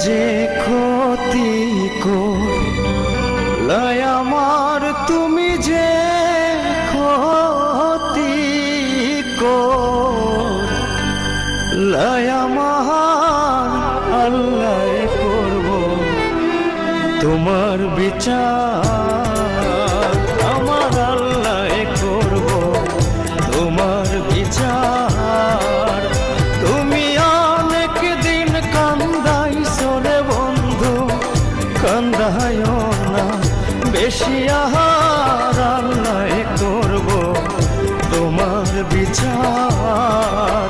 যে ক্ষতি করলাই আমার, তুমি যে ক্ষতি করলাই আমার, আল্লাহ করব তোমার বিচার, আমার আল্লাহ করব তোমার বিচার। তুমি অনেক দিন কান্দাইছো রে বন্ধু, কান্দায়ও না বেশি আহার, আল্লাহ করব তোমার বিচার।